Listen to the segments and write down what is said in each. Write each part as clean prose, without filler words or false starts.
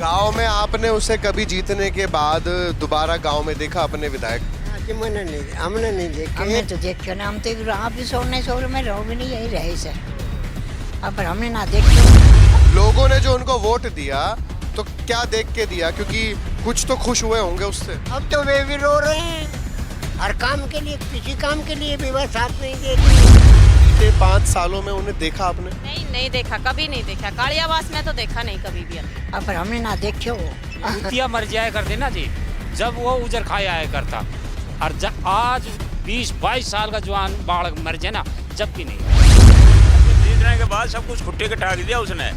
गांव में आपने उसे कभी जीतने के बाद दोबारा गांव में देखा अपने विधायक? हमने नहीं देखा। हमने तो देखा ना, हम तो आप भी सोने शोर में रहो भी नहीं, यही रहे सर। अब पर हमने ना देखा। लोगों ने जो उनको वोट दिया तो क्या देख के दिया, क्योंकि कुछ तो खुश हुए होंगे उससे। अब तो वे भी रो रहे हैं, हर काम के लिए, किसी काम के लिए भी वह साथ नहीं दे रही। बीते 5 सालों में उन्हें देखा आपने? नहीं देखा, कभी नहीं देखा। कालियावास में तो देखा नहीं कभी भी। अब पर हमने ना देखे वो। कुतिया मर जाया करते ना जी, जब वो उजर खाया आया करता, और आज 20-22 साल का जवान बाढ़ मर जाए ना, जब भी नहीं। जीतने के बाद सब कुछ खुट्टे के टाक दिया उसने।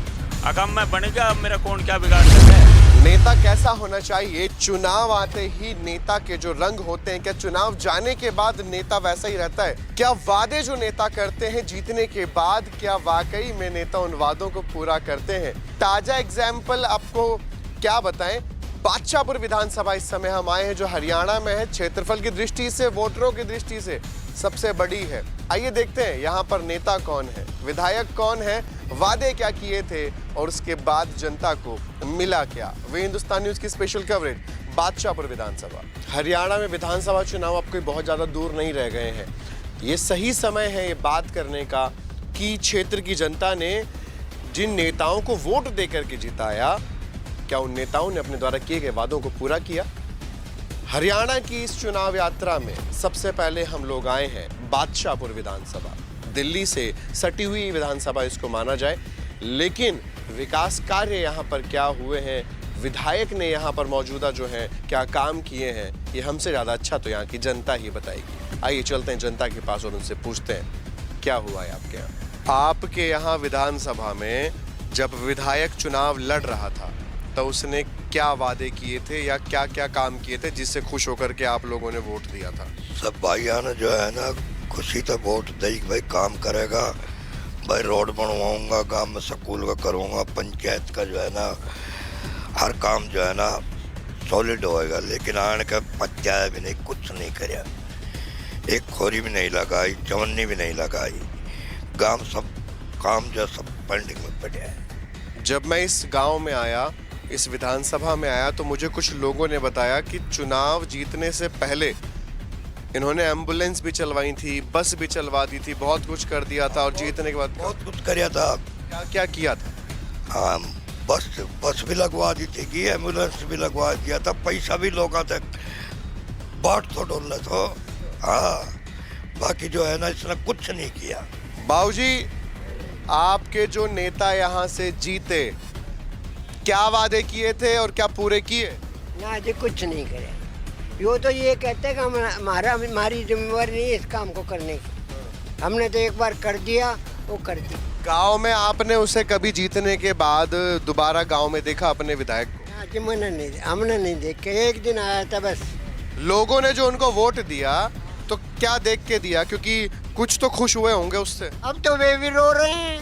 अकम मैं बन गया, अब मेरा कौन क्या बिगाड़ सकता है। नेता कैसा होना चाहिए? चुनाव आते ही नेता के जो रंग होते हैं, क्या चुनाव जाने के बाद नेता वैसा ही रहता है? क्या वादे जो नेता करते हैं जीतने के बाद, क्या वाकई में नेता उन वादों को पूरा करते हैं? ताजा एग्जाम्पल आपको क्या बताएं। बादशाहपुर विधानसभा इस समय हम आए हैं, जो हरियाणा में है। क्षेत्रफल की दृष्टि से, वोटरों की दृष्टि से सबसे बड़ी है। आइए देखते हैं यहाँ पर नेता कौन है, विधायक कौन है, वादे क्या किए थे और उसके बाद जनता को मिला क्या। वे हिंदुस्तान न्यूज की स्पेशल कवरेज बादशाहपुर विधानसभा। हरियाणा में विधानसभा चुनाव अब कोई बहुत ज्यादा दूर नहीं रह गए हैं। ये सही समय है ये बात करने का कि क्षेत्र की जनता ने जिन नेताओं को वोट देकर के जिताया, क्या उन नेताओं ने अपने द्वारा किए गए वादों को पूरा किया। हरियाणा की इस चुनाव यात्रा में सबसे पहले हम लोग आए हैं बादशाहपुर विधानसभा। दिल्ली से सटी हुई विधानसभा इसको माना जाए, लेकिन विकास कार्य यहाँ पर क्या हुए हैं, विधायक ने यहाँ पर मौजूदा जो है क्या काम किए हैं, ये हमसे ज़्यादा अच्छा तो यहाँ की जनता ही बताएगी। आइए चलते हैं जनता के पास और उनसे पूछते हैं क्या हुआ है आपके यहाँ। आपके यहाँ विधानसभा में जब विधायक चुनाव लड़ रहा था तो उसने क्या वादे किए थे या क्या क्या काम किए थे जिससे खुश होकर के आप लोगों ने वोट दिया था? सब भाइयों ने जो है ना खुशी से वोट दी, भाई काम करेगा, भाई रोड बनवाऊंगा, गांव में स्कूल का करूंगा, पंचायत का जो है ना हर काम जो है ना सॉलिड होएगा। लेकिन आने का पच्चाया भी नहीं, कुछ नहीं कराया, एक खोरी भी नहीं लगाई, चवन्नी भी नहीं लगाई। गांव सब काम जो सब पेंडिंग में पड़े हैं। जब मैं इस गांव में आया, इस विधानसभा में आया, तो मुझे कुछ लोगों ने बताया कि चुनाव जीतने से पहले इन्होंने एम्बुलेंस भी चलवाई थी, बस भी चलवा दी थी, बहुत कुछ कर दिया था और जीतने के बाद बहुत कुछ कराया था। क्या क्या किया था? हाँ, बस भी लगवा दी थी, एम्बुलेंस भी लगवा दिया था, पैसा भी लोगों तक बाट तो डोल तो। हाँ, बाकी जो है ना इसने कुछ नहीं किया। बाबूजी, आपके जो नेता यहाँ से जीते, क्या वादे किए थे और क्या पूरे किए? ना जी, कुछ नहीं करे। यो तो ये कहते हैं कि हमारी जिम्मेवारी नहीं है इस काम को करने की। हमने तो एक बार कर दिया, वो कर दिया। गांव में आपने उसे कभी जीतने के बाद दोबारा गांव में देखा अपने विधायक को? ना जी, हमने नहीं देखा। एक दिन आया था बस। लोगों ने जो उनको वोट दिया तो क्या देख के दिया, क्योंकि कुछ तो खुश हुए होंगे उससे। अब तो वे भी रो रहे हैं,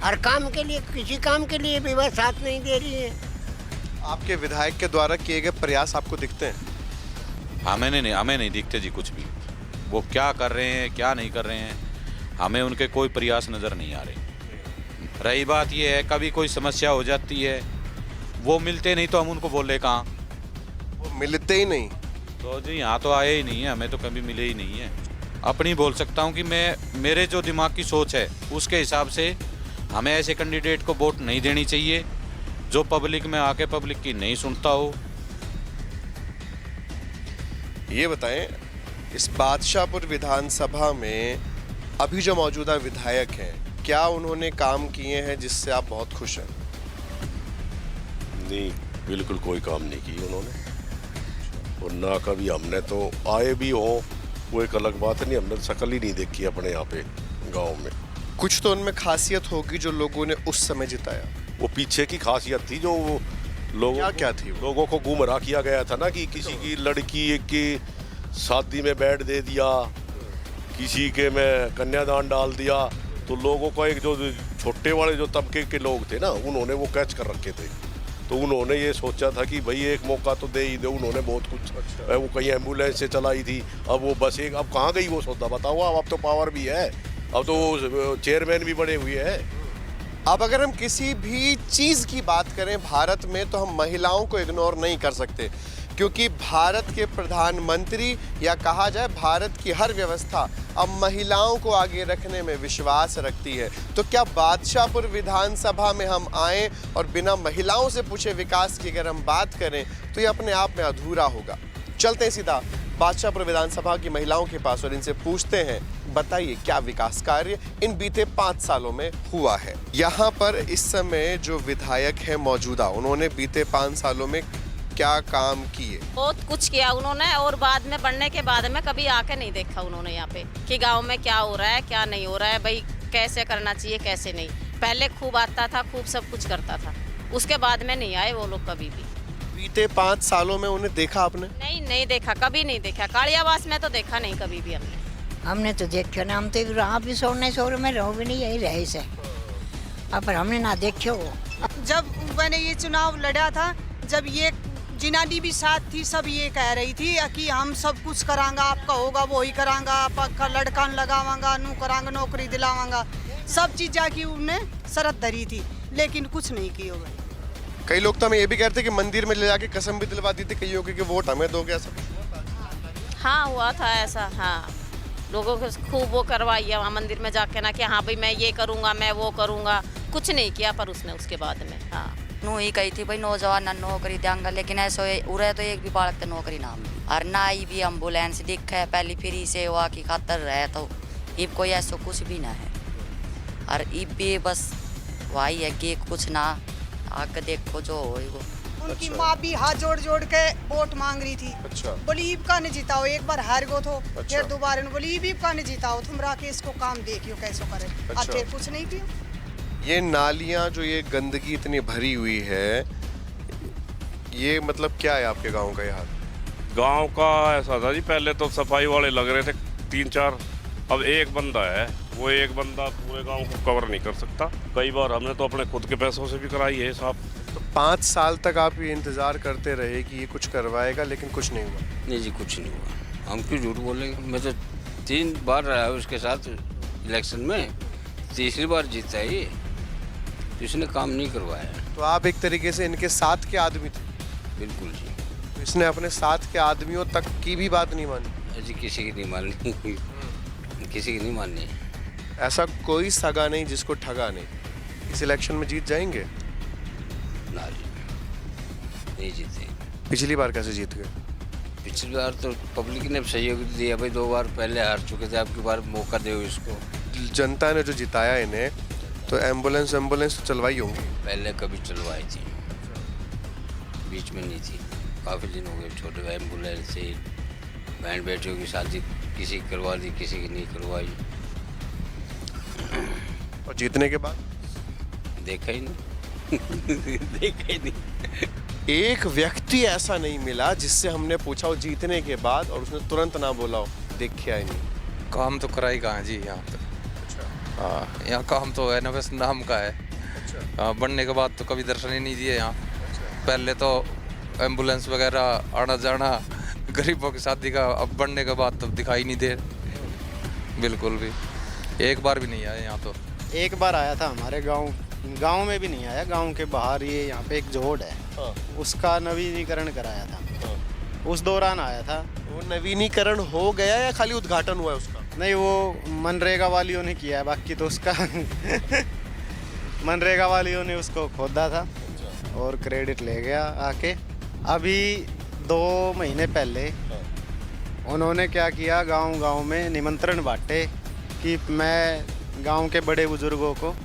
हर काम के लिए, किसी काम के लिए भी वह साथ नहीं दे रही है। आपके विधायक के द्वारा किए गए प्रयास आपको दिखते हैं? हमें नहीं दिखते जी कुछ भी। वो क्या कर रहे हैं क्या नहीं कर रहे हैं, हमें उनके कोई प्रयास नज़र नहीं आ रहे। रही बात ये है, कभी कोई समस्या हो जाती है, वो मिलते नहीं तो हम उनको बोले कहाँ? वो मिलते ही नहीं तो जी यहाँ तो आए ही नहीं है, हमें तो कभी मिले ही नहीं है। अपनी बोल सकता हूँ कि मेरे जो दिमाग की सोच है उसके हिसाब से हमें ऐसे कैंडिडेट को वोट नहीं देनी चाहिए जो पब्लिक में आके पब्लिक की नहीं सुनता हो। ये बताएं, इस बादशाहपुर विधानसभा में अभी जो मौजूदा विधायक हैं, क्या उन्होंने काम किए हैं जिससे आप बहुत खुश हैं? नहीं, बिल्कुल कोई काम नहीं किए उन्होंने, और ना कभी हमने तो आए भी हो वो एक अलग बात है, नहीं हमने शक्ल ही नहीं देखी अपने यहाँ पे गांव में। कुछ तो उनमें खासियत होगी जो लोगों ने उस समय जिताया। वो पीछे की खासियत थी जो क्या थी? लोगों को गुमराह किया गया था ना, कि किसी की लड़की की शादी में बैठ दे दिया, किसी के में कन्यादान डाल दिया, तो लोगों को एक जो छोटे वाले जो तबके के लोग थे ना, उन्होंने वो कैच कर रखे थे। तो उन्होंने ये सोचा था कि भाई एक मौका तो दे ही दे। उन्होंने बहुत कुछ, वो कहीं एम्बुलेंस से चलाई थी, अब वो बस एक, अब कहाँ गई वो सौदा बताओ। अब तो पावर भी है, अब तो चेयरमैन भी बने हुए हैं। अब अगर हम किसी भी चीज की बात करें भारत में तो हम महिलाओं को इग्नोर नहीं कर सकते, क्योंकि भारत के प्रधानमंत्री या कहा जाए भारत की हर व्यवस्था अब महिलाओं को आगे रखने में विश्वास रखती है। तो क्या बादशाहपुर विधानसभा में हम आए और बिना महिलाओं से पूछे विकास की अगर हम बात करें तो ये अपने आप में अधूरा होगा। चलते हैं सीधा बादशाहपुर विधानसभा की महिलाओं के पास और इनसे पूछते हैं, बताइए क्या विकास कार्य इन बीते 5 सालों में हुआ है। यहाँ पर इस समय जो विधायक है मौजूदा, उन्होंने बीते 5 सालों में क्या काम किए? बहुत कुछ किया उन्होंने, और बाद में बढ़ने के बाद में कभी आके नहीं देखा उन्होंने यहाँ पे कि गांव में क्या हो रहा है क्या नहीं हो रहा है, भाई कैसे करना चाहिए कैसे नहीं। पहले खूब आता था, खूब सब कुछ करता था, उसके बाद में नहीं आए वो लोग कभी भी। बीते 5 सालों में उन्हें देखा आपने? नहीं देखा, कभी नहीं देखा। कालियावास में तो देखा नहीं कभी भी हमने तो देखो ना, हम तो आप भी सोने शोर में रहो भी नहीं, यही रहे से। अब पर हमने ना देखो। जब मैंने ये चुनाव लड़ा था, जब ये जिनानी भी साथ थी, सब ये कह रही थी कि हम सब कुछ करांगा, आपका होगा वो ही करांगा, आपका लड़का लगावांगा, नू करांगा, नौकरी दिलावांगा, सब चीज जाके उन्होंने शरत धरी थी, लेकिन कुछ नहीं की होगा। कई लोग तो हमें ये भी कहते कि मंदिर में ले जाके कसम भी दिलवा दी थी कईयों की कि वोट हमें दोगे, ऐसा? हाँ हुआ था ऐसा। हाँ, लोगों को खूब वो करवाई है वहाँ मंदिर में जाके ना कि हाँ भाई मैं ये करूँगा मैं वो करूँगा, कुछ नहीं किया पर उसने उसके बाद में। हाँ नू ही कही थी भाई नौजवान ना नौकरी देंगे, लेकिन ऐसा उरे तो एक भी बालक तो नौकरी ना मिली। और ना ही भी एम्बुलेंस दिखे पहली फ्री सेवा की खातर रहे, तो इब कोई ऐसा कुछ भी ना है। और इब भी बस वही है कि कुछ ना आगे देखो जो हो। उनकी माँ भी हाथ जोड़ जोड़ के वोट मांग रही थी। अच्छा। बोली ईब का नहीं जीताओ, एक बार हार गो तो अच्छा। फिर दोबारा बोली ईब का नहीं जीताओ, तुम राकेश को काम देखियो कैसे करे। अच्छा। अब फिर कुछ नहीं किया। ये नालियाँ जो ये गंदगी इतनी भरी हुई है, ये मतलब क्या है आपके गांव का? यहाँ गांव का ऐसा था जी, पहले तो सफाई वाले लग रहे थे 3-4, अब एक बंदा है, वो एक बंदा पूरे गांव को कवर नहीं कर सकता। कई बार हमने तो अपने खुद के पैसों से भी कराई है साहब। तो 5 साल तक आप ये इंतजार करते रहे कि ये कुछ करवाएगा, लेकिन कुछ नहीं हुआ? नहीं जी कुछ नहीं हुआ। हम क्यों झूठ बोलेंगे? मैं तो 3 बार रहा है उसके साथ इलेक्शन में, तीसरी बार जीता है ये, तो इसने काम नहीं करवाया। तो आप एक तरीके से इनके साथ के आदमी थे? बिल्कुल जी। तो इसने अपने साथ के आदमियों तक की भी बात नहीं मानी? जी किसी की नहीं माननी, किसी की नहीं माननी। ऐसा कोई सगा नहीं जिसको ठगा नहीं। इस इलेक्शन में जीत जाएंगे? ना जी नहीं जीते। पिछली बार कैसे जीत गए? पिछली बार तो पब्लिक ने सहयोग दिया भाई, 2 बार पहले हार चुके थे, अब की बार मौका दे इसको। जनता ने जो जिताया इन्हें, तो एम्बुलेंस तो चलवाई होंगी? पहले कभी चलवाई थी, बीच में नहीं थी, काफ़ी दिन हो गए। छोटे एम्बुलेंस से बहन बेटियों की शादी किसी की करवा दी, किसी की नहीं करवाई। और जीतने के बाद देखा ही नहीं देखा ही नहीं। एक व्यक्ति ऐसा नहीं मिला जिससे हमने पूछा हो जीतने के बाद और उसने तुरंत ना बोला हो देखा ही नहीं। काम तो कराई कहाँ जी यहाँ पे? अच्छा। हाँ, यहाँ काम तो है ना, बस नाम का है। अच्छा। हाँ, बनने के बाद तो कभी दर्शन ही नहीं दिए यहाँ। अच्छा। पहले तो एम्बुलेंस वगैरह आना जाना गरीबों की शादी का, अब बनने के बाद तो दिखाई नहीं दे बिल्कुल भी। एक बार भी नहीं आया यहाँ तो। एक बार आया था हमारे गांव में भी नहीं आया, गांव के बाहर ये यहाँ पे एक जोड़ है। हाँ। उसका नवीनीकरण कराया था। हाँ। उस दौरान आया था। वो नवीनीकरण हो गया या खाली उद्घाटन हुआ है उसका? नहीं, वो मनरेगा वालियों ने किया है, बाकी तो उसका मनरेगा वालियों ने उसको खोदा था और क्रेडिट ले गया आके। अभी 2 महीने पहले उन्होंने क्या किया, गांव में निमंत्रण बांटे कि मैं गांव के बड़े बुजुर्गों को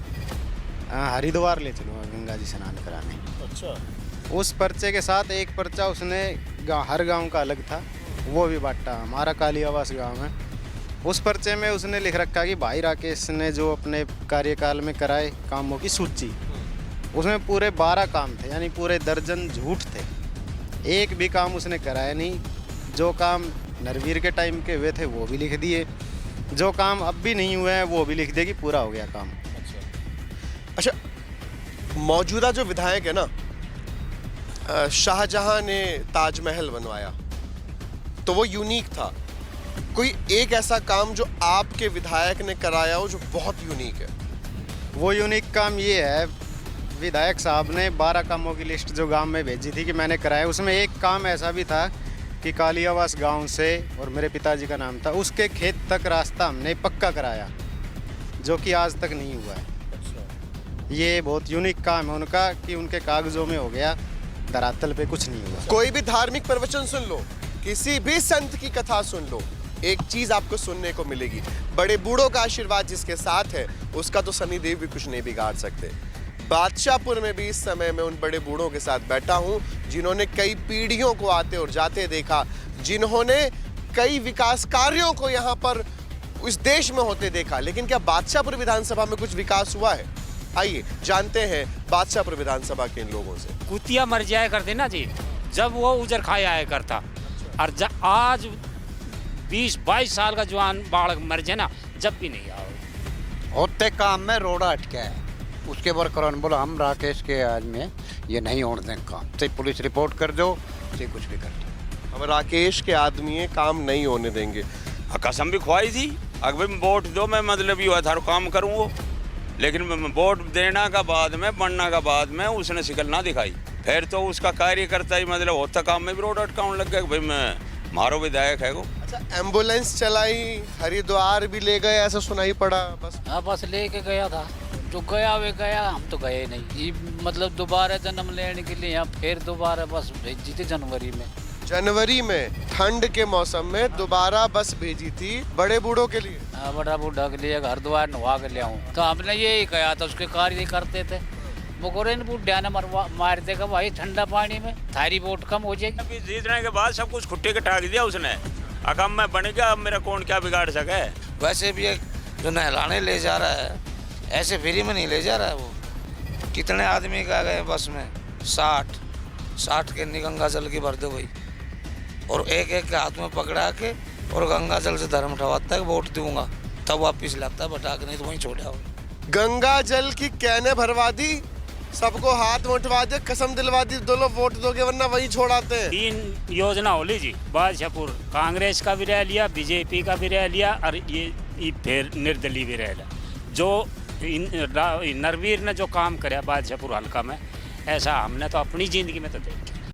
हरिद्वार ले चलूँगा गंगा जी स्नान कराने। अच्छा। उस पर्चे के साथ एक पर्चा उसने हर गांव का अलग था, वो भी बांटा। हमारा कालियावास गांव है, उस पर्चे में उसने लिख रखा कि भाई राकेश ने जो अपने कार्यकाल में कराए कामों की सूची, उसमें पूरे 12 काम थे, यानी पूरे दर्जन झूठ थे। एक भी काम उसने कराया नहीं। जो काम नरवीर के टाइम के हुए थे वो भी लिख दिए, जो काम अब भी नहीं हुए हैं वो भी लिख दिए कि पूरा हो गया काम। अच्छा, मौजूदा जो विधायक है ना, शाहजहां ने ताजमहल बनवाया, तो वो यूनिक था। कोई एक ऐसा काम जो आपके विधायक ने कराया हो जो बहुत यूनिक है? वो यूनिक काम ये है, विधायक साहब ने 12 कामों की लिस्ट जो गांव में भेजी थी कि मैंने कराया, उसमें एक काम ऐसा भी था कि काली आवास गांव से, और मेरे पिताजी का नाम था, उसके खेत तक रास्ता हमने पक्का कराया, जो कि आज तक नहीं हुआ है। ये बहुत यूनिक काम है उनका कि उनके कागजों में हो गया, धरातल पे कुछ नहीं हुआ। कोई भी धार्मिक प्रवचन सुन लो, किसी भी संत की कथा सुन लो, एक चीज आपको सुनने को मिलेगी, बड़े बूढ़ों का आशीर्वाद जिसके साथ है उसका तो शनिदेव भी कुछ नहीं बिगाड़ सकते। बादशाहपुर में भी इस समय मैं उन बड़े बूढ़ों के साथ बैठा हूं जिन्होंने कई पीढ़ियों को आते और जाते देखा, जिन्होंने कई विकास कार्यों को यहां पर इस देश में होते देखा। लेकिन क्या बादशाहपुर विधानसभा में कुछ विकास हुआ है? आइए जानते हैं बादशाहपुर विधानसभा के इन लोगों से। कुतिया मर जाया करते ना जी, जब वो उजर खाए आया करता, और आज 20-22 साल का जवान बालक मर जाए ना, जब भी नहीं आओ। होते काम में रोड़ा अटका है, उसके वर्करों ने बोला हम राकेश के आज में ये नहीं होने देंगे काम, से पुलिस रिपोर्ट कर दो, से कुछ भी कर दो। हम राकेश के आदमी ये काम नहीं होने देंगे। कसम भी खुआई थी, अगर वोट दो मैं मतलब ये हुआ था काम करूँ वो, लेकिन वोट देना का बाद में, बनना का बाद में उसने शिकल ना दिखाई। फिर तो उसका कार्य करता ही मतलब होता काम में भी रोड अटकाउन लग गया कि भाई मैं मारो विधायक है वो। अच्छा, एम्बुलेंस चलाई, हरिद्वार भी ले गए ऐसा सुनाई पड़ा? बस हाँ, बस लेके गया था, जो गया वे गया, हम तो गए नहीं। ये मतलब दोबारा जन्म लेने के लिए यहाँ फिर दोबारा बस भेजी थी जनवरी में ठंड के मौसम में दोबारा बस भेजी थी बड़े बूढ़ों के लिए। हाँ, बड़ा बूढ़ा के लिए हरिद्वार नवा के ले आऊँ, तो हमने यही कहा था, उसके कार्य करते थे। वो गोरे बूढ़ा ने मार देगा भाई ठंडा पानी में, थारी वोट कम हो जाएगी। जीतने के बाद सब कुछ खुट्टे के टाक दिया उसने, अकम में बन गया, अब मेरा कौन क्या बिगाड़ सके। वैसे भी एक जो नहलाने ले जा रहा है, ऐसे फ्री में नहीं ले जा रहा है वो। कितने आदमी का गए बस में, 60 के गंगा जल की भर दो भाई, और एक एक के हाथ में पकड़ा के और गंगा जल से धर्म उठवाता है, वोट दूंगा तब वापिस लगता है, बटा के नहीं तो वहीं छोड़ा। गंगा जल की कैने भरवा दी, सबको हाथ में उठवा दे, कसम दिलवा दी, दो लोग वोट दोगे वरना वहीं छोड़ाते हैं। 3 योजना होली जी, बादशाहपुर कांग्रेस का भी रह लिया, बीजेपी का भी रह लिया, और ये फिर निर्दलीय भी रह लिया। जो नरवीर ने जो काम कराया बादशाहपुर हल्का में, ऐसा हमने तो अपनी जिंदगी में तो देखा।